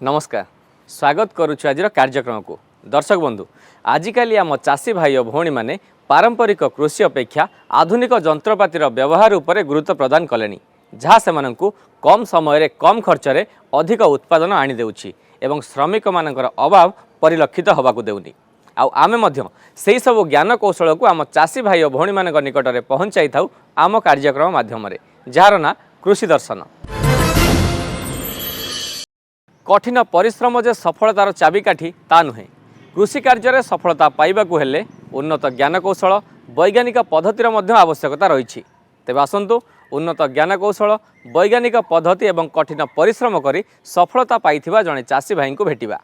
नमस्कार स्वागत करुछु आज कार्यक्रम को दर्शक बंधु आजिकाली आम चाषी भाई और भौणी मैंने पारंपरिक कृषि अपेक्षा आधुनिक जंत्रपातिर व्यवहार उपरे गुरुत्व प्रदान कले जहाँ से कम समय कम खर्च रे अधिक उत्पादन आनी देउछि एवं श्रमिक मानकर अभाव परिलक्षित होबाकु देउनी आमे मध्य सेही सब ज्ञान कौशल को आम चाषी भाई और भौणी मानक निकट में पहुँचाई थाउ आम कार्यक्रम माध्यम जार ना कृषि दर्शन। कठिन परिश्रम जे सफलतार चाबिकाठी ता नुहे कृषि कार्य सफलता पाइबाकु हेले उन्नत ज्ञान कौशल वैज्ञानिक पद्धतिर मध्य आवश्यकता रही। तेबे आसंतु उन्नत ज्ञान कौशल वैज्ञानिक पद्धति एवं कठिन परिश्रम करी सफलता पाइथिबा जणे चाषी भाई को भेटिबा।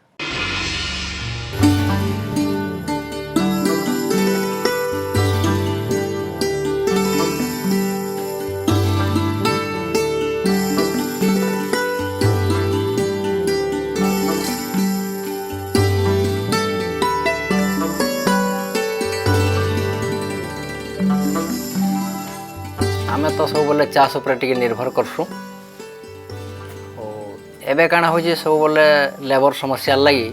आमे तो सब बोले चाष उपर टिके निर्भर करसु एबे काना हो सब बोले लेबर समस्या लगी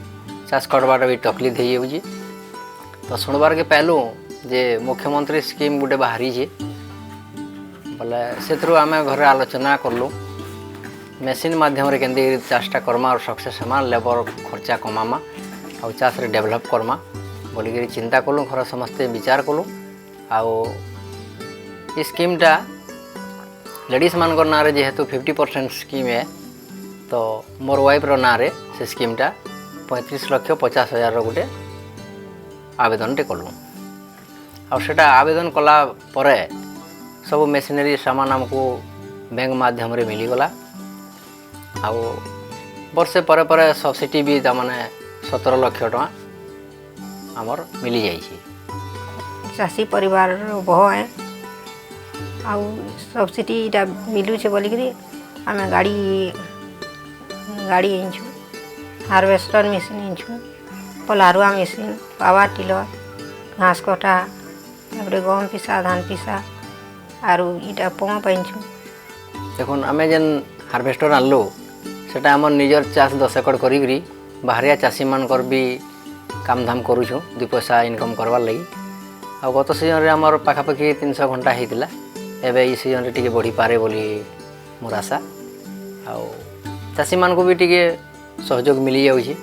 चाष करवाटा भी तकलीफ हो जाऊँगी। तो शुणबार के पहलू जे मुख्यमंत्री स्कीम गुटे बाहरी बोले से आम घर आलोचना कलु मेसीन माध्यम के चाषटा करमा और सक्सेस हमा लेबर खर्चा कमामा और चाष रे डेवलप करमा बोलिक चिंता कलु घर समस्ते विचार कलु आउ स्कीमटा लेडीज मान ना जेहेतु 50% स्कीम है तो मोर वाइफ रो ना से स्कीमटा 35,50,000 गोटे आवेदन टे कलु आउटा आवेदन कला परे सब मेसिनरी सामान आमको बैंक माध्यम रे मिलीगला आउ वर्षे परे परे सब्सिडी भी तमाने 17 लाख टका आमर मिली जाइए। चाषी परिवार बहु है आउ सब्सिडीटा मिलूचे बोलिकी आम गाड़ी आनछु हार्वेस्टर मेसीन आनछु पलारुआ मेसीन पावर टिलर घास कटा तापर गहम पिसा धान पिसा आरु इटा पंप आनछु। देखुन आमे जेन हार्वेस्टर आनलु सेटा हमर निजर चाष 10 एकड़ करी बाहरिया चाषी मानकर भी काम धाम करूछु 2 पैसा इनकम करवार लगी आ गत सीजन रे हमर पाखापाखि 300 घंटा हेतिला एबे ई सीजन रे टिके बढ़ी पारे बोली मोर आशा आउ चाषी मान को भी टिके सहयोग मिली जाउछि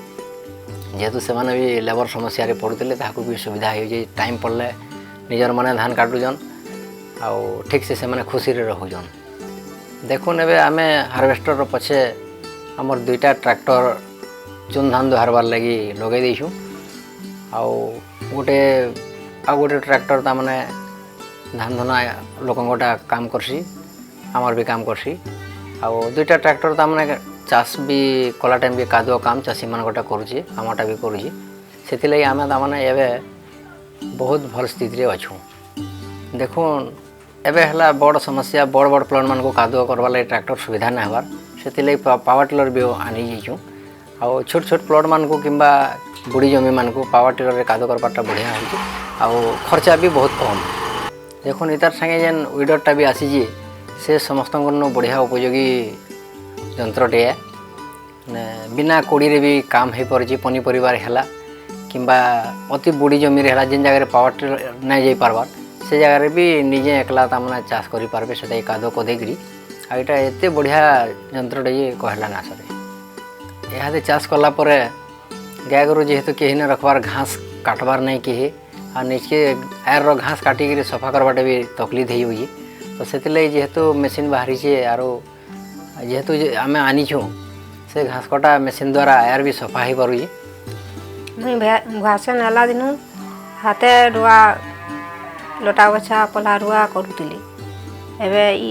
जेहेतु से माने भी लेबर समस्या रे पड़ुतले ताकू भी सुविधा हो जाए टाइम पड़ले निजर माने धान काटुजन आउ ठीक से माने खुशी रे रहुजन। देखुन एबे आमे हार्वेस्टर रो पछे हमर 2टा ट्रैक्टर चुन धान दोहारबार लगी लगे देइछु आउ गोटे ट्रैक्टर ता माने धान धना लोकंटा काम करसी आमर भी काम करसी आउ 2टा ट्रैक्टर ता माने चाष भी कला टाइम भी कादुआ काम चाषी मान गोटा करुची आमटा भी करुची से लगी आम ताने एबे बहुत भल स्थिति रे अच्छु। देखुन एबे हला बड़ समस्या बड़ प्लांट मान को कादुआ करवा लगी ट्रैक्टर सुविधा ना हबार से लगी पावर टिलर भी आनी जाइछु आउ छोट प्लॉट मान को किंबा बुढ़ी जमी मान को पावर टिलर रे कादुआ करवाटा बढ़िया होची आउ खर्चा भी बहुत कम। देखुन इतार संगे जेन विडरटा भी आसी से समस्त बढ़िया उपयोगी जंत्रटे बिना कोड़ी रे भी काम हो पारे पनीपरिवार है किंबा अति बुढ़ी जमी है जेन जगह पावर टिलर नहीं जाई पारबार से जगह भी निजे एकला तामने चाष करि पारबे से कादो को देकरी आ एटा एते बढ़िया जंत्रटे ये कहला ना सरे यहाँ चाष कला परे गाय गरु जेहेतु कहीं न रखबार घास काटबार नहीं कहे आ नीचे आयर घास काटिक सफा करवाटे भी तकलीफ हो तो से जेहेतु मेसीन बाहरी आरो जेहेतु आम आनीछू से घास कटा मेसीन द्वारा आयर भी सफा हो पारुची। मुई घास नेला दिनु हाथे रुआ लटा बछा पलारुआ करुतिली एबे ई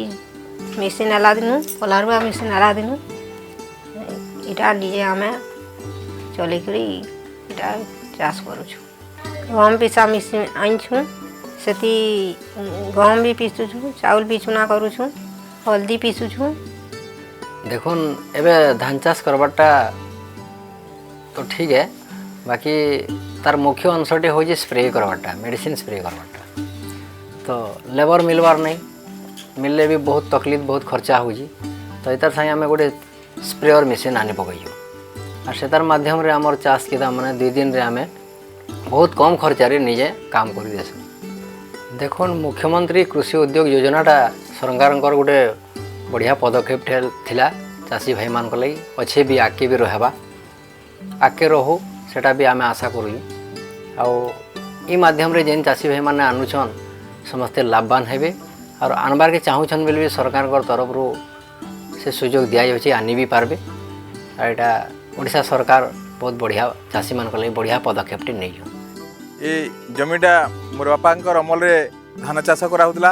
मेसीन नेला दिनु पलारुआ मेसीन नेला दिनु इटा निजे आमे चलिकरी इटा चाष करूछु। गहम पिसा मेसीन आनछु सेती गहम भी पीसुछु चाउल भी चुना करूछु हल्दी पीसुछु। देखुन एबे धान चाष करवाटा तो ठीक है बाकी तार मुख्य अंशटे हो स्प्रे करवाटा मेडिसिन स्प्रे करवाटा तो लेबर मिलवार नहीं मिलले भी बहुत तकलीफ बहुत खर्चा हो तो इतार संगे आम गोटे स्प्रेयर मेसीन आनी पकईछु আর সেটার মাধ্যমে আমার চাষ কিতা মানে 2 দিনরে আমি বহুত কম খরচারে নিজে কাম করে দেসু। দেখুন মুখ্যমন্ত্রী কৃষি উদ্যোগ যোজনাটা সরকারଙ୍କର ଗୋଟେ ବଢ଼ିଆ ପଦକ୍ଷେପ ଥିଲା ଚାଷୀ ଭାଇମାନଙ୍କ ଲାଗି ଅଛେ ବି ଆଗକେ ବି ରହେବା ଆଗକେ ରହୁ ସେଟା ବି ଆମେ ଆଶା କରୁଛୁ। ଆଉ ଇ ମାଧ୍ୟମରେ ଯେନ୍ ଚାଷୀ ଭାଇମାନେ ଆନୁଛନ୍ ସମସ୍ତେ ଲାଭବାନ ହେବେ ଆଉ ଆଣବାର୍କେ ଚାହୁଁଛନ୍ ବୋଲି ବି ସରକାରଙ୍କର ତରଫରୁ ସେ ସୁଯୋଗ ଦିଆଯାଉଛି ଆନି ବି ପାରବେ। ଆଉ ଏଇଟା ଓଡ଼ିଶା ସରକାର ବହୁତ ବଢ଼ିଆ ଚାଷୀମାନଙ୍କ ଲାଗି ବଢ଼ିଆ ପଦକ୍ଷେପଟେ ନେଇଛନ୍। ଏ ଜମିଟା ମୋର ବାପାଙ୍କର ଅମଲରେ ଧାନ ଚାଷ କରାହେଉଥିଲା।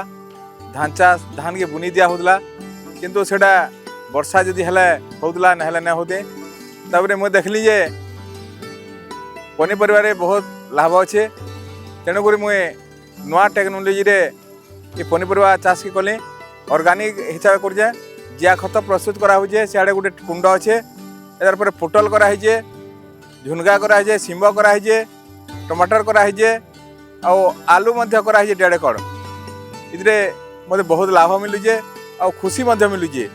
ଧାନକେ ବୁନି ଦିଆ ହେଉଥିଲା କିନ୍ତୁ ସେଟା ବର୍ଷା ଯଦି ହେଲେ ହେଉଥିଲା ନହେଲେ ନାଇଁ ହେଉତେ। ତାପରେ ମୁଁ ଦେଖିଲି ଯେ ପନିପରିବାରେ ବହୁତ ଲାଭ ଅଛେ ତେଣୁକରି ମୁଇଁ ନୂଆ ଟେକ୍ନୋଲୋଜିରେ ଏ ପନିପରିବା ଚାଷକେ କଲି। ଅର୍ଗାନିକ୍ ହିସାବରେ କରୁଛେ। ଜିଆ ଖତ ପ୍ରସ୍ତୁତ କରାହେଉଛେ। ସିଆଡ଼େ ଗୋଟେ କୁଣ୍ଡ ଅଛେ। ତାର ପରେ ପୋଟଲ କରାହେଇଛେ, ଝୁନଗା କରାହେଇଛେ, ଶିମ୍ବ କରାହେଇଛେ, ଟମାଟର କରାହେଇଛେ ଆଉ ଆଲୁ ମଧ୍ୟ କରାହେଇଛେ ଡେଢ଼ କଡ଼। ଏଥିରେ ମୋତେ ବହୁତ ଲାଭ ମିଲୁଛେ ଆଉ ଖୁସି ମଧ୍ୟ ମିଲୁଛେ।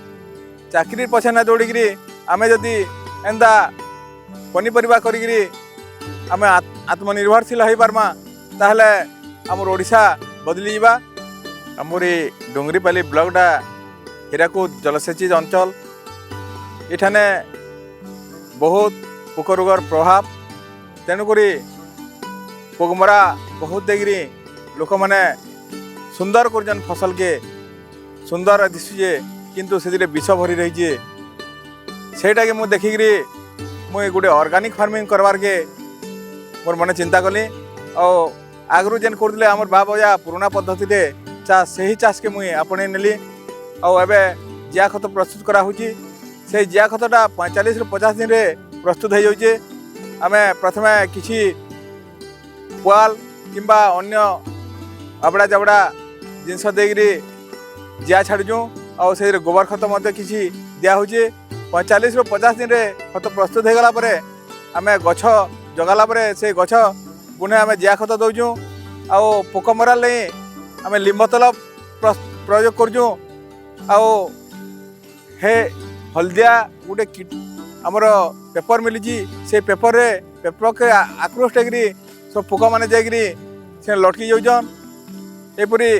ଚାକିରି ପଛେ ନା ଦୌଡ଼ିକିରି ଆମେ ଯଦି ଏନ୍ତା ପନିପରିବା କରିକିରି ଆମେ ଆତ୍ମନିର୍ଭରଶୀଳ ହେଇପାରମା ତାହେଲେ ଆମର ଓଡ଼ିଶା ବଦଳି ଯିବା। ଆମର ଏ ଡୁଙ୍ଗରିପାଲି ବ୍ଲକଟା ହୀରାକୁଦ ଜଳସେଚିତ ଅଞ୍ଚଳ। ଏଠାନେ ବହୁତ ପୋକ ରୋଗର ପ୍ରଭାବ ତେଣୁକରି ପୋକମରା ବହୁତ ଦେଇକିରି ଲୋକମାନେ ସୁନ୍ଦର କରୁଛନ୍ ଫସଲକେ ସୁନ୍ଦର ଦିଶୁଛେ କିନ୍ତୁ ସେଥିରେ ବିଷ ଭରି ରହିଛେ। ସେଇଟାକେ ମୁଁ ଦେଖିକିରି ମୁଇଁ ଗୋଟେ ଅର୍ଗାନିକ୍ ଫାର୍ମିଂ କରବାର୍କେ ମୋର ମନେ ଚିନ୍ତା କଲି। ଆଉ ଆଗରୁ ଯେନ୍ କରୁଥିଲେ ଆମର ବାପ ଅଜା ପୁରୁଣା ପଦ୍ଧତିରେ ଚାଷ ସେହି ଚାଷକେ ମୁଇଁ ଆପଣେଇ ନେଲି। ଆଉ ଏବେ ଜିଆ ଖତ ପ୍ରସ୍ତୁତ କରାହେଉଛି। সেই ଜିଆ ଖତଟା 45 ରୁ 50 ଦିନରେ ପ୍ରସ୍ତୁତ ହେଇଯାଉଛେ। ଆମେ ପ୍ରଥମେ କିଛି ପୁଆଲ କିମ୍ବା ଅନ୍ୟ ଆବଡ଼ା ଜାବଡ଼ା ଜିନିଷ ଦେଇକିରି ଜିଆ ଛାଡ଼ୁଛୁଁ ଆଉ ସେଥିରେ ଗୋବର ଖତ ମଧ୍ୟ କିଛି ଦିଆହେଉଛି। 45 ରୁ 50 ଦିନରେ ଖତ ପ୍ରସ୍ତୁତ ହେଇଗଲା ପରେ ଆମେ ଗଛ ଜଗାଲା ପରେ ସେ ଗଛ ପୁଣି ଆମେ ଜିଆ ଖତ ଦେଉଛୁଁ। ଆଉ ପୋକ ମରା ଲାଗି ଆମେ ଲିମ୍ବ ତେଲ ପ୍ରୟୋଗ କରୁଛୁଁ। ଆଉ ହେ ହଳଦିଆ ଗୋଟେ ଆମର ପେପର ମିଳୁଛି। ସେ ପେପରକେ ଆକ୍ରୋଶ ହେଇକିରି ସବୁ ପୋକମାନେ ଯାଇକିରି ସେ ଲଟକି ଯାଉଛନ୍। ଏପରି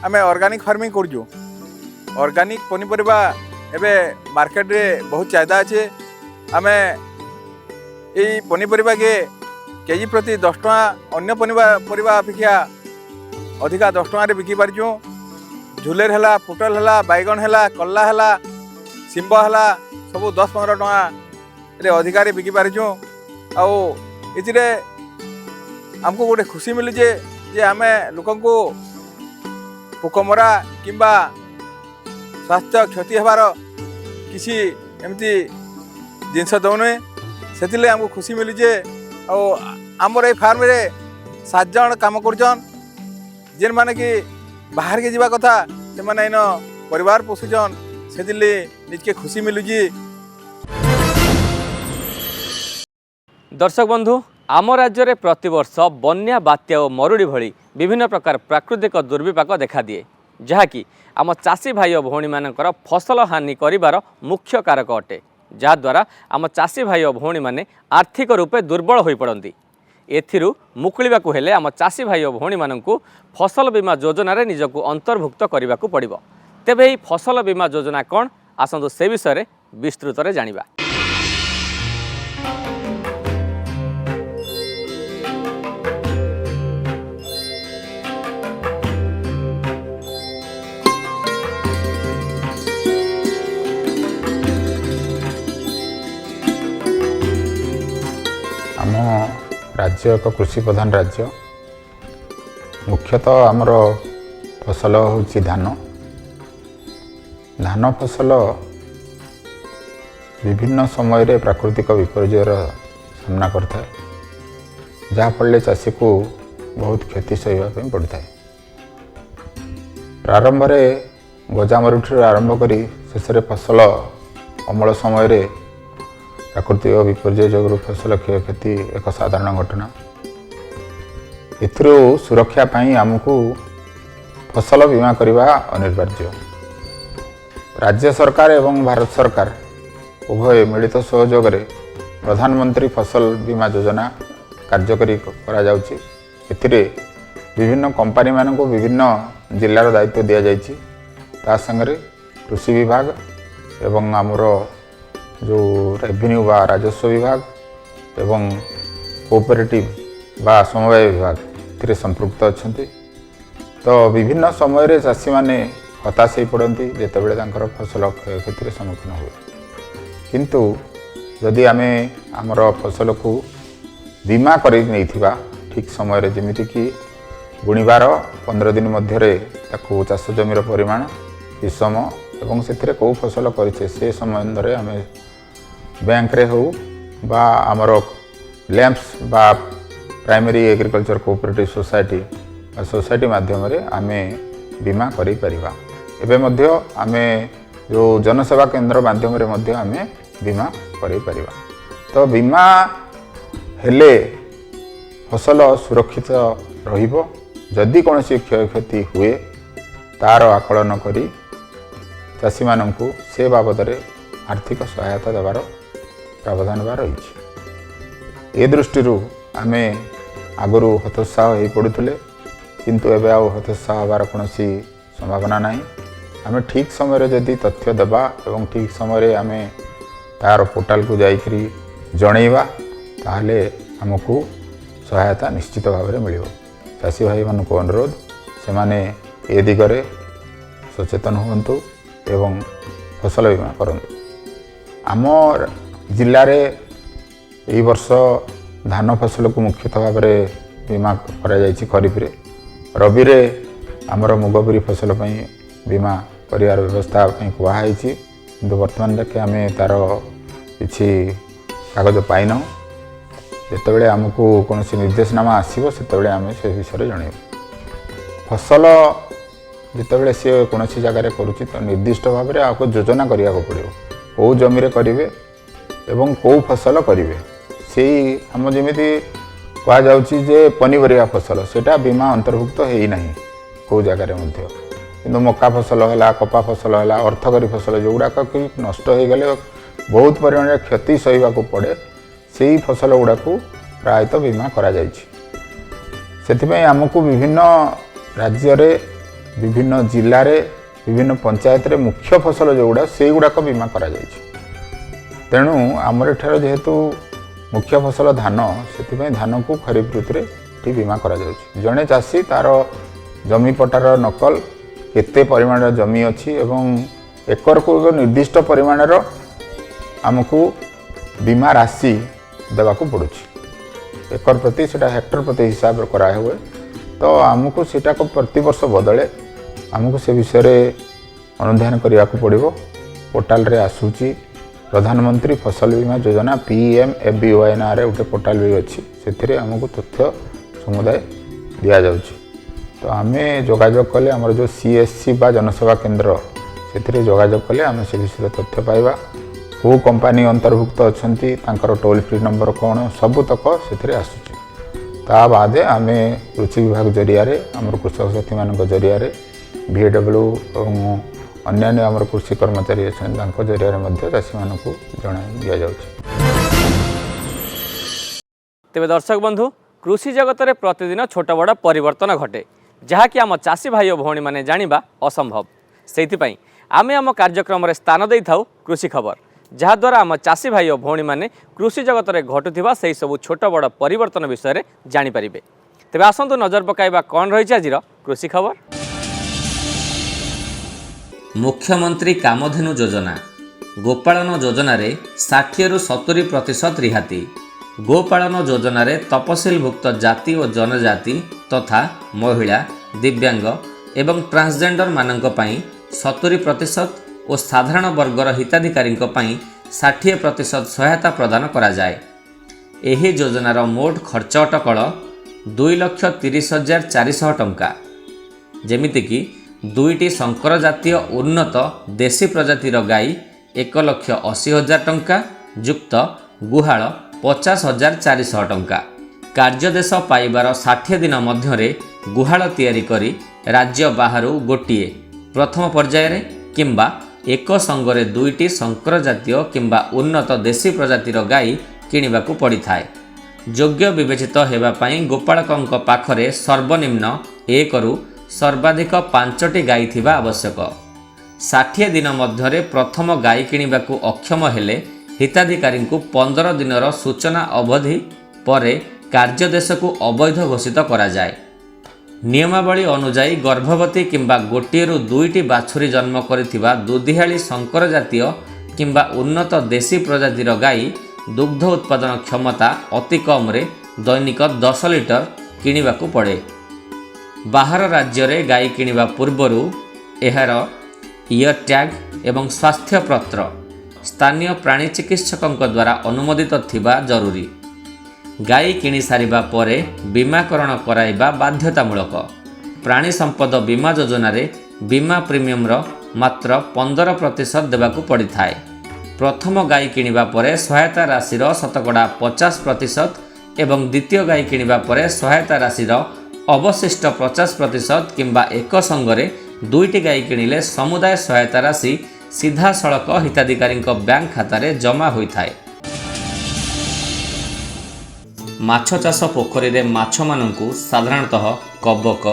ଆମେ ଅର୍ଗାନିକ୍ ଫାର୍ମିଂ କରୁଛୁ। ଅର୍ଗାନିକ୍ ପନିପରିବା ଏବେ ମାର୍କେଟରେ ବହୁତ ଚାହିଦା ଅଛି। ଆମେ এই ପନିପରିବାକେ କେଜି ପ୍ରତି 10 ଟଙ୍କା ଅନ୍ୟ ପରିବା ଅପେକ୍ଷା ଅଧିକା 10 ଟଙ୍କାରେ ବିକି ପାରୁଛୁଁ। ଝୁଲେର ହେଲା, ପୋଟଲ ହେଲା, ବାଇଗଣ ହେଲା, କଲରା ହେଲା, ଶିମ୍ବ ହେଲା ସବୁ 10-15 ଟଙ୍କାରେ ଅଧିକାରେ ବିକି ପାରୁଛୁଁ। ଆଉ ଏଥିରେ ଆମକୁ ଗୋଟେ ଖୁସି ମିଳୁଛେ ଯେ ଆମେ ଲୋକଙ୍କୁ ପୋକମରା କିମ୍ବା ସ୍ୱାସ୍ଥ୍ୟ କ୍ଷତି ହେବାର କିଛି ଏମିତି ଜିନିଷ ଦେଉନୁଁ। ସେଥିଲାଗି ଆମକୁ ଖୁସି ମିଳୁଛେ। ଆଉ ଆମର ଏଇ ଫାର୍ମରେ 7 ଜଣ କାମ କରୁଛନ୍। ଯେନ୍ମାନେ କି ବାହାରକେ ଯିବା କଥା ସେମାନେ ଏଇନ ପରିବାର ପୋଷୁଛନ୍। ସେଥିଲାଗି ନିଜକେ ଖୁସି ମିଳୁଛି। दर्शक बंधु आम राज्य में प्रतिवर्ष बन्या बात्या और मरुड़ी भली विभिन्न प्रकार प्राकृतिक दुर्विपाक देखा दिए जहाँकि आम चाषी भाई और भौणी मानकर फसल हानि करिवार मुख्य कारक अटे। जहाद्वारा आम चाषी भाई और भौणी माने आर्थिक रूपे दुर्बल हो पड़ती। एथिरु मुकुलिबाकु हेले आम चाषी भाई और भौणी मानकु फसल बीमा योजना रे निजकु अंतर्भुक्त करिबाकु पड़िबो। तेबे एही फसल बीमा योजना कौन आसंतु से विषय रे विस्तृत रे जानिबा। आम राज्य एक कृषि प्रधान राज्य। मुख्यतः आमर फसल होची धान। धान फसल विभिन्न समय रे प्राकृतिक विपर्ययर सामना करता है जहाँफल चाषी को बहुत क्षति सहवाई पड़ता है। प्रारंभ में गजामरुठी आरंभ करी शेष फसल अमल समय रे प्राकृतिक विपर्य जो फसल क्षयक्षति एक साधारण घटना। एथिरो सुरक्षा पाई आमको फसल बीमा करवा अनिवार्य। राज्य सरकार एवं भारत सरकार उभय मिलित सहयोग प्रधानमंत्री फसल बीमा योजना कार्यकरी करा जाउची। एथिरे विभिन्न कंपनी मान को विभिन्न जिलार दायित्व दि जाइए। ता संगे कृषि विभाग एवं आमर जो रेवेन्यू बा राजस्व विभाग एवं कोऑपरेटिव बा समवाय विभाग एथिरे संपृक्त अच्छा। तो विभिन्न समय चाषी मैंने हताश हो पड़ती जितेबाला तांकर फसल क्षयक्षतिर सम्मुखीन हुए। किंतु जदि आमे आमर फसल को बीमा कर ठीक समय जमीती कि बुणवार 15 दिन मध्य चाष जमीर परिमाण विषम एवं से कौ फसल करे से संबंध आम बैंक रे हो बा आमर लैंप्स बा प्राइमरी एग्रीकल्चर कोऑपरेटिव सोसाइटी माध्यम आम बीमा करि परिबा। एबे मध्य आमे जो जनसेवा केंद्र माध्यम आम बीमा करि परिबा। तो बीमा हेले फसल सुरक्षित रहिबो। जदि कौन क्षयक्षति हुए तार आकलन करी चाषी मानू से बाबद आर्थिक सहायता देवार प्रावधान रही। ए दृष्टि आम आगु हतोत्साह हो पड़ुले किंतु एबे आउ हतोत्साह हबार कौन संभावना ना। आम ठीक समय जदि तथ्य देवा एवं ठीक समय आम तार पोर्टाल को जाइकरी जनइबा ताहले हमको सहायता निश्चित भाव में मिल। चाषी भाई मान को अनुरोध से माने ए दिगरे सचेतन हुंतु एवं फसल बीमा करंतु। आम जिले में यही वर्ष धान फसल को मुख्यतः भाव में बीमा करा जायछि। खरीफ रे रबी रे आमर मुग बिरी फसल पई बीमा करिवार व्यवस्था कहुई किंतु वर्तमान जाके आम तार किसी कागज पाइन। जितेबाला आमको कौन निर्देशनामा आसो से आम से विषय जन फसल जितेबाला सी कौन जगार करुच्ची तो निर्दिष्ट भाव में आपको योजना करने को पड़ो कौ जमी करेंगे एवं कौ फसल करेंगे से आम जमी कहुच्छी जे पनीपरिया फसल सेटा बीमा अंतर्भुक्त होना कौ जगार कि मका फसल है कपा फसल है अर्थकरी फसल जो गुड़ाक कि नष्ट हो गले बहुत परिमाण क्षति सहिबा को पड़े से ही फसल गुड़ा को प्रायतः बीमा करा जायछि। सेथिपई आमको विभिन्न राज्य रे विभिन्न जिले रे विभिन्न पंचायत रे मुख्य फसल जो गुड़ा से गुड़ाक बीमा करा जायछि। तेणु आमर एठार जेहेतु मुख्य फसल धान से धान को खरीफ ऋतु में बीमा करा जायछि। जड़े चाषी तार जमी पटार नकल केते परिमाण जमी अच्छी एवं एकर को एक निर्दिष्ट परिमाण आमको बीमा राशि देवाक पड़ुछि। एकर प्रति सेटा हेक्टर प्रति हिसाब करा हुए तो आमको सेटा को प्रति वर्ष बदले आमको से विषय अनुधान करने को पड़ो। पोर्टाल रे आसूची प्रधानमंत्री फसल बीमा योजना PMFBY ना रे गोटे पोर्टाल भी अच्छी से आमको तथ्य समुदाय दि जाउछि। तो आम जोगाजोग कले आमर जो CSC बा जनसेवा केंद्र से जोगाजोग कले आम से विषय तथ्य पाइबा। कौ कंपनी अंतर्भुक्त अच्छी तांकर टोल फ्री नंबर कौन सबुतक से आसूची। ता बाद आम कृषि विभाग जरिया आमर कृषक साथी मान जरिया VAW और अन्य आमर कृषि कर्मचारी अच्छा जरिया चाषी मान जन दि जाउछि। तेबे दर्शक बंधु कृषि जगत में प्रतिदिन छोट बड़ परिवर्तन घटे जहाँकि आम चाषी भाई और भौणी मैंने जानिबा असंभव। से आमे आम कार्यक्रम में स्थान दे थाउ कृषि खबर जहाद्वारा आम चाषी भाई और भौणी मैंने कृषि जगत में घटुवा से सब छोट बड़ परिवर्तन विषय में जानीपर। तेज आसतु नजर पकाइबा कौन रही आज कृषि खबर। मुख्यमंत्री कामधेनु योजना गोपालन योजना रे 60 रु 70% रिहाती। गोपालन योजना रे तपशिलभुक्त जाति और जनजाति तथा महिला दिव्यांग एवं ट्रांसजेंडर मानक पई 70% और साधारण वर्गर हिताधिकारी 60% सहायता प्रदान करा जाए। एही योजनार मोट खर्च अटकल 2,30,400 टंका। जेमितिकी 2टी संकर जातीय उन्नत देशी प्रजातिर गाई 1,80,000 टंका युक्त गुहाल 50,400 टंका। कार्यदेश पाइबार 60 दिन मध्य गुहाल तैयारी करी राज्य बाहरु गोटिए प्रथम पर्याय किंबा एक संगरे 2टी संकर जातीय किंबा उन्नत देशी प्रजातिर गाई କିଣିବାକୁ ପଡ଼ିଥାଏ। ଯୋଗ୍ୟ ବିବେଚିତ ହେବା ପାଇଁ ଗୋପାଳକଙ୍କ ପାଖରେ ସର୍ବନିମ୍ନ 1ରୁ ସର୍ବାଧିକ 5ଟି ଗାଈ ଥିବା ଆବଶ୍ୟକ। 60 ଦିନ ମଧ୍ୟରେ ପ୍ରଥମ ଗାଈ କିଣିବାକୁ ଅକ୍ଷମ ହେଲେ ହିତାଧିକାରୀଙ୍କୁ 15 ଦିନର ସୂଚନା ଅବଧି ପରେ କାର୍ଯ୍ୟଦେଶକୁ ଅବୈଧ ଘୋଷିତ କରାଯାଏ। ନିୟମାବଳୀ ଅନୁଯାୟୀ ଗର୍ଭବତୀ କିମ୍ବା ଗୋଟିଏରୁ 2ଟି ବାଛୁରୀ ଜନ୍ମ କରିଥିବା ଦୁଧିଆଳି ଶଙ୍କର ଜାତୀୟ କିମ୍ବା ଉନ୍ନତ ଦେଶୀ ପ୍ରଜାତିର ଗାଈ ଦୁଗ୍ଧ ଉତ୍ପାଦନ କ୍ଷମତା ଅତି କମ୍ରେ ଦୈନିକ 10 ଲିଟର କିଣିବାକୁ ପଡ଼େ। ବାହାର ରାଜ୍ୟରେ ଗାଈ କିଣିବା ପୂର୍ବରୁ ଏହାର ଇୟର ଟ୍ୟାଗ୍ ଏବଂ ସ୍ୱାସ୍ଥ୍ୟପତ୍ର ସ୍ଥାନୀୟ ପ୍ରାଣୀ ଚିକିତ୍ସକଙ୍କ ଦ୍ୱାରା ଅନୁମୋଦିତ ଥିବା ଜରୁରୀ। ଗାଈ କିଣି ସାରିବା ପରେ ବୀମାକରଣ କରାଇବା ବାଧ୍ୟତାମୂଳକ। ପ୍ରାଣୀ ସମ୍ପଦ ବୀମା ଯୋଜନାରେ ବୀମା ପ୍ରିମିୟମର ମାତ୍ର 15% ଦେବାକୁ ପଡ଼ିଥାଏ। ପ୍ରଥମ ଗାଈ କିଣିବା ପରେ ସହାୟତା ରାଶିର 50% ଏବଂ ଦ୍ୱିତୀୟ ଗାଈ କିଣିବା ପରେ ସହାୟତା ରାଶିର ଅବଶିଷ୍ଟ 50% କିମ୍ବା ଏକ ସଙ୍ଗରେ 2ଟି ଗାଈ କିଣିଲେ ସମୁଦାୟ ସହାୟତା ରାଶି ସିଧାସଳଖ ହିତାଧିକାରୀଙ୍କ ବ୍ୟାଙ୍କ ଖାତାରେ ଜମା ହୋଇଥାଏ। ମାଛ ଚାଷ ପୋଖରୀରେ ମାଛମାନଙ୍କୁ ସାଧାରଣତଃ କବକ,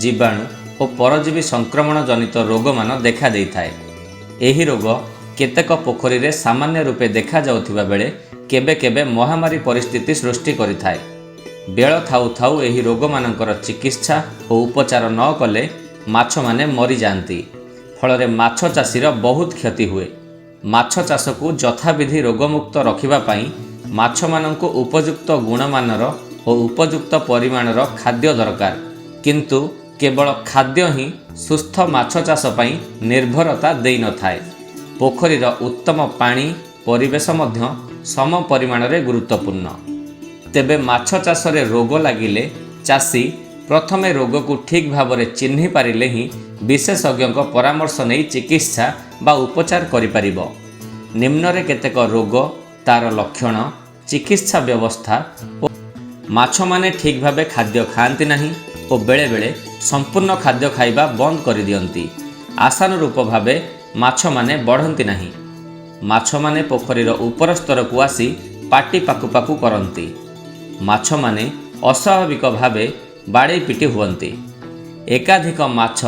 ଜୀବାଣୁ ଓ ପରଜୀବୀ ସଂକ୍ରମଣ ଜନିତ ରୋଗମାନ ଦେଖାଦେଇଥାଏ। ଏହି ରୋଗ କେତେକ ପୋଖରୀରେ ସାମାନ୍ୟ ରୂପେ ଦେଖାଯାଉଥିବା ବେଳେ କେବେ କେବେ ମହାମାରୀ ପରିସ୍ଥିତି ସୃଷ୍ଟି କରିଥାଏ। ବେଳ ଥାଉ ଥାଉ ଏହି ରୋଗମାନଙ୍କର ଚିକିତ୍ସା ଓ ଉପଚାର ନ କଲେ ମାଛମାନେ ମରିଯାଆନ୍ତି। ଫଳରେ ମାଛ ଚାଷୀର ବହୁତ କ୍ଷତି ହୁଏ। ମାଛ ଚାଷକୁ ଯଥାବିଧି ରୋଗମୁକ୍ତ ରଖିବା ପାଇଁ ମାଛମାନଙ୍କୁ ଉପଯୁକ୍ତ ଗୁଣମାନର ଓ ଉପଯୁକ୍ତ ପରିମାଣର ଖାଦ୍ୟ ଦରକାର। କିନ୍ତୁ କେବଳ ଖାଦ୍ୟ ହିଁ ସୁସ୍ଥ ମାଛ ଚାଷ ପାଇଁ ନିର୍ଭରତା ଦେଇନଥାଏ। ପୋଖରୀର ଉତ୍ତମ ପାଣି ପରିବେଶ ମଧ୍ୟ ସମ ପରିମାଣରେ ଗୁରୁତ୍ୱପୂର୍ଣ୍ଣ। ତେବେ ମାଛ ଚାଷରେ ରୋଗ ଲାଗିଲେ ଚାଷୀ ପ୍ରଥମେ ରୋଗକୁ ଠିକ୍ ଭାବରେ ଚିହ୍ନି ପାରିଲେ ହିଁ ବିଶେଷଜ୍ଞଙ୍କ ପରାମର୍ଶ ନେଇ ଚିକିତ୍ସା ବା ଉପଚାର କରିପାରିବ। ନିମ୍ନରେ କେତେକ ରୋଗ, ତାର ଲକ୍ଷଣ, ଚିକିତ୍ସା ବ୍ୟବସ୍ଥା ଓ ମାଛମାନେ ଠିକ୍ ଭାବେ ଖାଦ୍ୟ ଖାଆନ୍ତି ନାହିଁ ଓ ବେଳେବେଳେ ସମ୍ପୂର୍ଣ୍ଣ ଖାଦ୍ୟ ଖାଇବା ବନ୍ଦ କରିଦିଅନ୍ତି। ଆଶାନୁରୂପ ଭାବେ ମାଛମାନେ ବଢ଼ନ୍ତି ନାହିଁ। ମାଛମାନେ ପୋଖରୀର ଉପର ସ୍ତରକୁ ଆସି ପାଟି ପାକୁ ପାକୁ କରନ୍ତି। ମାଛମାନେ ଅସ୍ୱାଭାବିକ ଭାବେ ବାଡ଼େଇ ପିଟି ହୁଅନ୍ତି। ଏକାଧିକ ମାଛ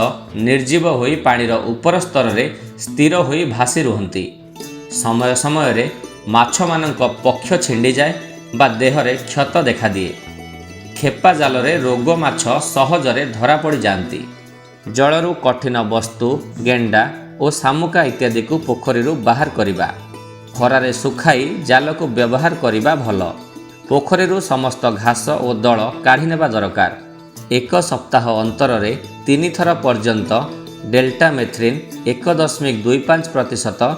ନିର୍ଜୀବ ହୋଇ ପାଣିର ଉପର ସ୍ତରରେ ସ୍ଥିର ହୋଇ ଭାସି ରୁହନ୍ତି। ସମୟ ସମୟରେ ମାଛମାନଙ୍କ ପକ୍ଷ ଛିଣ୍ଡିଯାଏ ବା ଦେହରେ କ୍ଷତ ଦେଖାଦିଏ। ଖେପା ଜାଲରେ ରୋଗ ମାଛ ସହଜରେ ଧରାପଡ଼ିଯାଆନ୍ତି। ଜଳରୁ କଠିନ ବସ୍ତୁ, ଗେଣ୍ଡା ଓ ଶାମୁକା ଇତ୍ୟାଦିକୁ ପୋଖରୀରୁ ବାହାର କରିବା। ଖରାରେ ଶୁଖାଇ ଜାଲକୁ ବ୍ୟବହାର କରିବା ଭଲ। ପୋଖରୀରୁ ସମସ୍ତ ଘାସ ଓ ଦଳ କାଢ଼ି ନେବା ଦରକାର। 1 ସପ୍ତାହ ଅନ୍ତରରେ 3 ଥର ପର୍ଯ୍ୟନ୍ତ ଡେଲ୍ଟାମେଥ୍ରିନ୍ 1.25%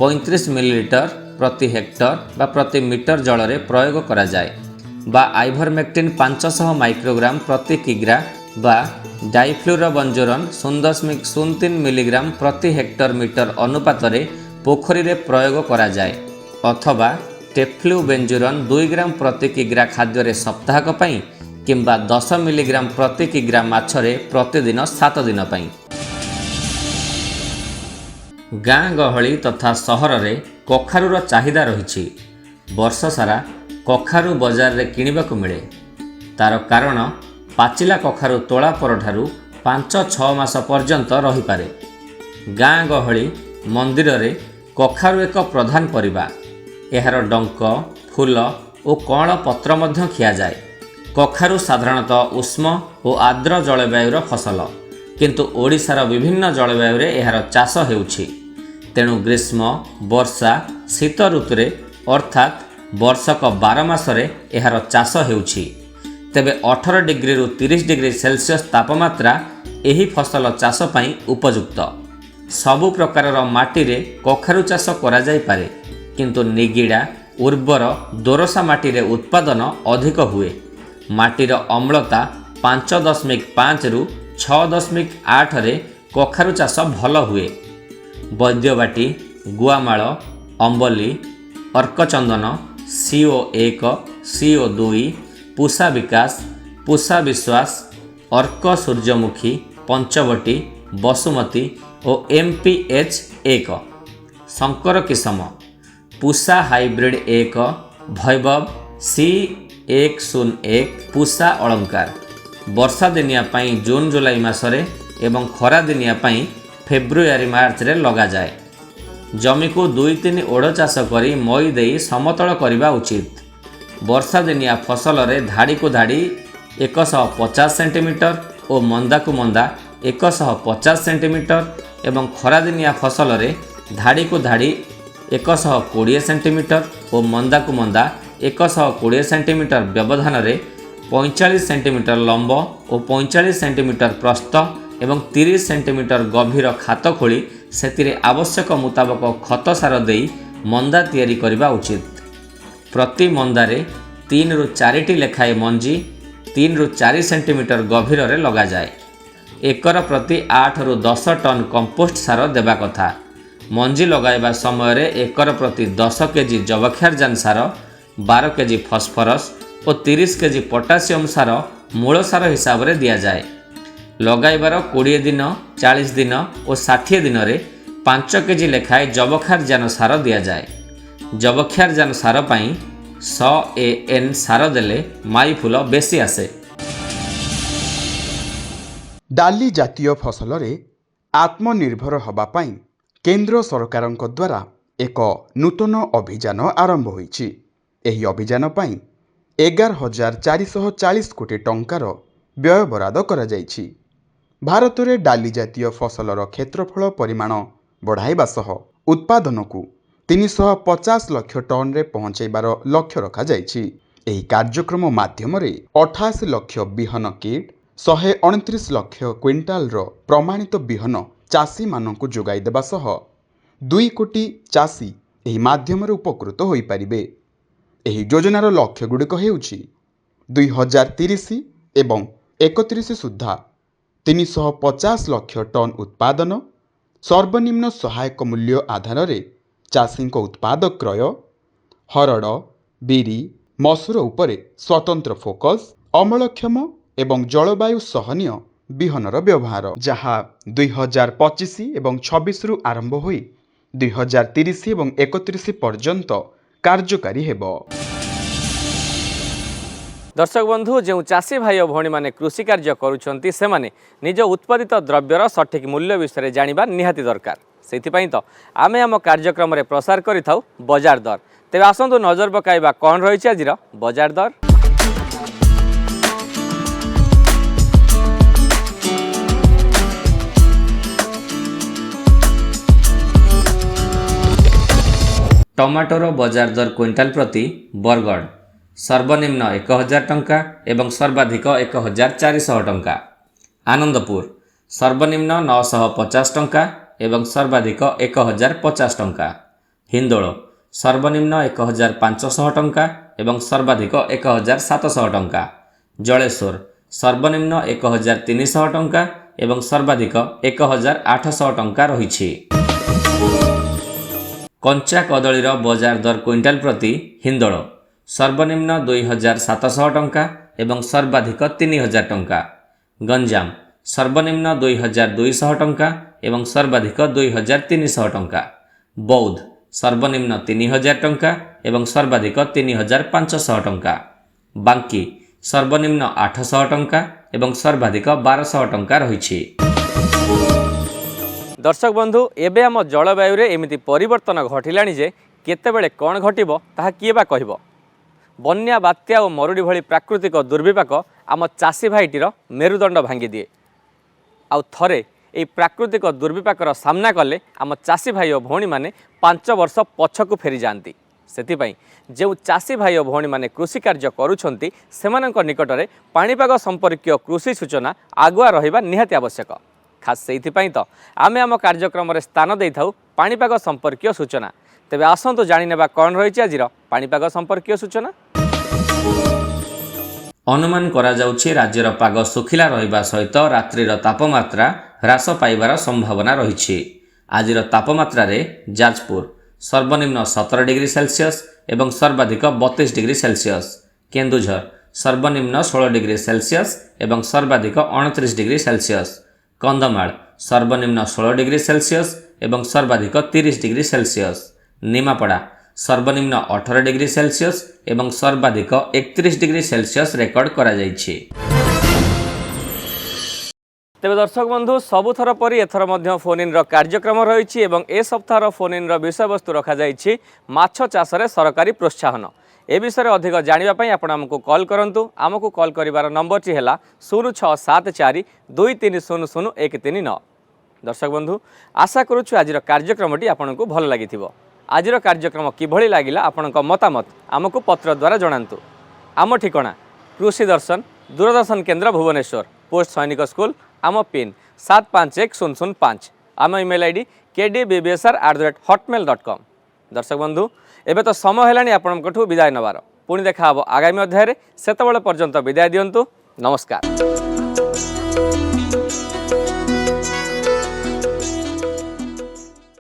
35 ମିଲିଲିଟର ପ୍ରତି ହେକ୍ଟର ବା ପ୍ରତି ମିଟର ଜଳରେ ପ୍ରୟୋଗ କରାଯାଏ ବା ଆଇଭରମେକ୍ଟିନ୍ 500 ମାଇକ୍ରୋଗ୍ରାମ ପ୍ରତି କିଗ୍ରା ବା ଡାଇଫ୍ଲୁରୋବଞ୍ଜୁରନ୍ 0.03 ମିଲିଗ୍ରାମ ପ୍ରତି ହେକ୍ଟର ମିଟର ଅନୁପାତରେ ପୋଖରୀରେ ପ୍ରୟୋଗ କରାଯାଏ ଅଥବା ଟେଫ୍ଲୁବେଞ୍ଜୁରନ୍ 2 ଗ୍ରାମ ପ୍ରତି କିଗ୍ରା ଖାଦ୍ୟରେ ସପ୍ତାହକ ପାଇଁ କିମ୍ବା 10 ମିଲିଗ୍ରାମ ପ୍ରତି କିଗ୍ରା ମାଛରେ ପ୍ରତିଦିନ 7 ଦିନ ପାଇଁ। ଗାଁ ଗହଳି ତଥା ସହରରେ କଖାରୁର ଚାହିଦା ରହିଛି। ବର୍ଷ ସାରା କଖାରୁ ବଜାରରେ କିଣିବାକୁ ମିଳେ। ତାର କାରଣ ପାଚିଲା କଖାରୁ ତୋଳା ପରଠାରୁ 5-6 ମାସ ପର୍ଯ୍ୟନ୍ତ ରହିପାରେ। ଗାଁ ଗହଳି ମନ୍ଦିରରେ କଖାରୁ ଏକ ପ୍ରଧାନ ପରିବା। ଏହାର ଡଙ୍କ, ଫୁଲ ଓ କଅଁଳ ପତ୍ର ମଧ୍ୟ ଖିଆଯାଏ। କଖାରୁ ସାଧାରଣତଃ ଉଷ୍ମ ଓ ଆର୍ଦ୍ର ଜଳବାୟୁର ଫସଲ, କିନ୍ତୁ ଓଡ଼ିଶାର ବିଭିନ୍ନ ଜଳବାୟୁରେ ଏହାର ଚାଷ ହେଉଛି। ତେଣୁ ଗ୍ରୀଷ୍ମ, ବର୍ଷା, ଶୀତ ଋତୁରେ ଅର୍ଥାତ୍ ବର୍ଷକ 12 ମାସରେ ଏହାର ଚାଷ ହେଉଛି। ତେବେ 18 ଡିଗ୍ରୀରୁ 30 ଡିଗ୍ରୀ ସେଲସିୟସ୍ ତାପମାତ୍ରା ଏହି ଫସଲ ଚାଷ ପାଇଁ ଉପଯୁକ୍ତ। ସବୁ ପ୍ରକାରର ମାଟିରେ କଖାରୁ ଚାଷ କରାଯାଇପାରେ, କିନ୍ତୁ ନିଗିଡ଼ା, ଉର୍ବର, ଦୋରସା ମାଟିରେ ଉତ୍ପାଦନ ଅଧିକ ହୁଏ। ମାଟିର ଅମ୍ଳତା 5.5ରୁ 6.8ରେ କଖାରୁ ଚାଷ ଭଲ ହୁଏ। ବୈଦ୍ୟବାଟୀ, ଗୁଆମାଳ, ଅମ୍ବଲି, ଅର୍କଚନ୍ଦନ, CO1, CO2, ପୂଷା ବିକାଶ, ପୂଷା ବିଶ୍ୱାସ, ଅର୍କ ସୂର୍ଯ୍ୟମୁଖୀ, ପଞ୍ଚବଟୀ, ବସୁମତୀ ଓ MPH1 ଶଙ୍କର କିସମ, ପୂଷା ହାଇବ୍ରିଡ୍ 1, ଭୈବବ C101 ପୂଷା ଅଳଙ୍କାର ବର୍ଷା ଦିନିଆ ପାଇଁ ଜୁନ୍ ଜୁଲାଇ ମାସରେ ଏବଂ ଖରା ଦିନିଆ ପାଇଁ ଫେବୃଆରୀ ମାର୍ଚ୍ଚରେ ଲଗାଯାଏ। ଜମିକୁ 2-3 ଓଡ଼ ଚାଷ କରି ମଇ ଦେଇ ସମତଳ କରିବା ଉଚିତ। ବର୍ଷା ଦିନିଆ ଫସଲରେ ଧାଡ଼ିକୁ ଧାଡ଼ି 150 ସେଣ୍ଟିମିଟର ଓ ମନ୍ଦାକୁ ମନ୍ଦା 150 ସେଣ୍ଟିମିଟର ଏବଂ ଖରାଦିନିଆ ଫସଲରେ ଧାଡ଼ିକୁ ଧାଡ଼ି 120 ସେଣ୍ଟିମିଟର ଓ ମନ୍ଦାକୁ ମନ୍ଦା 120 ସେଣ୍ଟିମିଟର ବ୍ୟବଧାନରେ 45 ସେଣ୍ଟିମିଟର ଲମ୍ବ ଓ 45 ସେଣ୍ଟିମିଟର ପ୍ରସ୍ଥ ଏବଂ 30 ସେଣ୍ଟିମିଟର ଗଭୀର ଖାତ ଖୋଳି ସେଥିରେ ଆବଶ୍ୟକ ମୁତାବକ ଖତ ସାର ଦେଇ ମନ୍ଦା ତିଆରି କରିବା ଉଚିତ। ପ୍ରତି ମନ୍ଦାରେ 3ରୁ 4ଟି ଲେଖାଏଁ ମଞ୍ଜି 3ରୁ 4 ସେଣ୍ଟିମିଟର ଗଭୀରରେ ଲଗାଯାଏ। ଏକର ପ୍ରତି 8ରୁ 10 ଟନ୍ କମ୍ପୋଷ୍ଟ ସାର ଦେବା କଥା। ମଞ୍ଜି ଲଗାଇବା ସମୟରେ ଏକର ପ୍ରତି 10 କେଜି ଯବକ୍ଷାରଜାନ ସାର, 12 କେଜି ଫସ୍ଫରସ୍ ଓ 30 କେଜି ପଟାସିୟମ୍ ସାର ମୂଳ ସାର ହିସାବରେ ଦିଆଯାଏ। ଲଗାଇବାର 20 ଦିନ, 40 ଦିନ ଓ 60 ଦିନରେ 5 କେଜି ଲେଖାଏଁ ଯବକ୍ଷାରଜାନ ସାର ଦିଆଯାଏ। ଯବକ୍ଷାରଜାନ ସାର ପାଇଁ 100 AN ସାର ଦେଲେ ମାଇ ଫୁଲ ବେଶୀ ଆସେ। ଡାଲି ଜାତୀୟ ଫସଲରେ ଆତ୍ମନିର୍ଭର ହେବା ପାଇଁ କେନ୍ଦ୍ର ସରକାରଙ୍କ ଦ୍ୱାରା ଏକ ନୂତନ ଅଭିଯାନ ଆରମ୍ଭ ହୋଇଛି। ଏହି ଅଭିଯାନ ପାଇଁ 11,440 କୋଟି ଟଙ୍କାର ବ୍ୟୟବରାଦ କରାଯାଇଛି। ଭାରତରେ ଡାଲି ଜାତୀୟ ଫସଲର କ୍ଷେତ୍ରଫଳ ପରିମାଣ ବଢ଼ାଇବା ସହ ଉତ୍ପାଦନକୁ 350 ଲକ୍ଷ ଟନ୍ରେ ପହଞ୍ଚାଇବାର ଲକ୍ଷ୍ୟ ରଖାଯାଇଛି। ଏହି କାର୍ଯ୍ୟକ୍ରମ ମାଧ୍ୟମରେ 28 ଲକ୍ଷ ବିହନ କିଟ୍, 129 ଲକ୍ଷ କ୍ୱିଣ୍ଟାଲର ପ୍ରମାଣିତ ବିହନ ଚାଷୀମାନଙ୍କୁ ଯୋଗାଇ ଦେବା ସହ 2 କୋଟି ଚାଷୀ ଏହି ମାଧ୍ୟମରେ ଉପକୃତ ହୋଇପାରିବେ। ଏହି ଯୋଜନାର ଲକ୍ଷ୍ୟଗୁଡ଼ିକ ହେଉଛି 2030 ଏବଂ 31 ସୁଦ୍ଧା 350 ଲକ୍ଷ ଟନ୍ ଉତ୍ପାଦନ, ସର୍ବନିମ୍ନ ସହାୟକ ମୂଲ୍ୟ ଆଧାରରେ ଚାଷୀଙ୍କ ଉତ୍ପାଦ କ୍ରୟ, ହରଡ଼, ବିରି, ମସୁର ଉପରେ ସ୍ୱତନ୍ତ୍ର ଫୋକସ୍, ଅମଳକ୍ଷମ ଏବଂ ଜଳବାୟୁ ସହନୀୟ ବିହନର ବ୍ୟବହାର, ଯାହା 2025 ଏବଂ 26ରୁ ଆରମ୍ଭ ହୋଇ 2030 ଏବଂ 31 ପର୍ଯ୍ୟନ୍ତ କାର୍ଯ୍ୟକାରୀ ହେବ। दर्शक बंधु जो चाषी भाई और भौणी मैंने कृषि कार्य करुँच से निज उत्पादित द्रव्यर सठिक मूल्य विषय जाना निहाती दरकार। से तो आम आम कार्यक्रम में प्रसार करिथाउ बजार दर। तेज आसतु नजर पकाइबा कौन रही आज बजार दर। टमाटोर बजार दर क्विंटाल प्रति बरगढ़ सर्वनिम्न 1000 टंका एवं सर्वाधिक 1400 टंका। आनंदपुर सर्वनिम्न 950 टंका एवं सर्वाधिक 1050 टंका। हिंदोल सर्वनिम्न 1500 टंका एवं सर्वाधिक 1700 टंका। जलेश्वर सर्वनिम्न 1300 टंका एवं सर्वाधिक 1800 टंका रही। कंचा कदलीर बजार दर क्विंटाल प्रति हिंदोल सर्वनिम्न 2700 टंका एवं सर्वाधिक 3000 टंका। गंजाम सर्वनिम्न 2200 टंका एवं सर्वाधिक 2300 टंका। बौद्ध सर्वनिम्न 3000 टंका एवं सर्वाधिक 3500 टंका। बांकी सर्वनिम्न 800 टंका एवं सर्वाधिक 1200 टंका रही। दर्शक बंधु एबे आम जलवायु रे एमिति परिवर्तन घटिलाणी जे केतेबेले कौन घटिबो ताहा किए बा कहिबो। बन्या बात्या और मरुड़ी भली प्राकृतिक दुर्विपाक आम चाषी भाईटीर मेरुदंड भांगी दिए। आउ थरे ए प्राकृतिक दुर्विपाकर सामना कले आम चाषी भाई और भौणी माने 5 वर्ष पछकु फेरी जाती। सेतिपई जो चाषी भाई और भौणी माने कृषि कार्य करुछंती सेमानक निकटरे पाणीपाग संपर्कीय कृषि सूचना आगुआ रहिबा निहाती आवश्यक। खास सेइथिपई तो आमे आम कार्यक्रम रे स्थान देइथाउ पाणीपाग संपर्कीय सूचना। तेबे आसंतु जानि नेबा कोन रहिछि आजिर पाणीपाग संपर्कीय सूचना। अनुमान करा जाउछि राज्यर पाग सुखिला रहिबा सहित रात्रिर तापमात्रा ह्रास पाइबार संभावना रहिछि। आजिर तापमात्रा रे जाजपुर सर्वनिम्न 17 डिग्री सेल्सियस एवं सर्वाधिक 32 डिग्री सेल्सियस। केन्दुझर सर्वनिम्न 16 डिग्री सेल्सियस एवं सर्वाधिक 29 डिग्री सेल्सियस। कंधमाल सर्वनिम्न 16 डिग्री सेल्सियस एवं सर्वाधिक 30 डिग्री सेल्सियस। निमापड़ा সর্বনিম্ন 18 ডিগ্রি সেলসিয়াস এবং সর্বাধিক 31 ডিগ্রি সেলসিয়াস রেকর্ড করা যাইছে। তেবে দর্শক বন্ধু সবুথর পরি এথর মধ্য ফোন ইন্র কার্যক্রম রয়েছে এবং এ সপ্তাহর ফোন ইন্র বিষয়বস্তু রখা যাইছি মাছ চাষরে সরকারি প্रोत्साहन। এ বিষয়ে অধিক জাঁয়া আপনার আমি কল করতু। আমি কল করার নম্বরটি হল 0674 2300 139। দর্শক বন্ধু আশা করুছু আজির কার্যক্রমটি আপনার ভাল লাগি। আজির কার্যক্রম কিভাবে লাগিলা আপনার মতামত আমি পত্র দ্বারা জনাতু। आम ठिकाना कृषि दर्शन दूरदर्शन केन्द्र भुवनेश्वर पोस्ट सैनिक स्कूल आम पिन 751005 आम इमेल आईडी kdbbsr@hotmail.com। दर्शक बंधु एबे तो समय है आपंठू विदाय नवार पुणी देखा आगामी अध्याय से पर्यंत विदाय दिंतु। नमस्कार।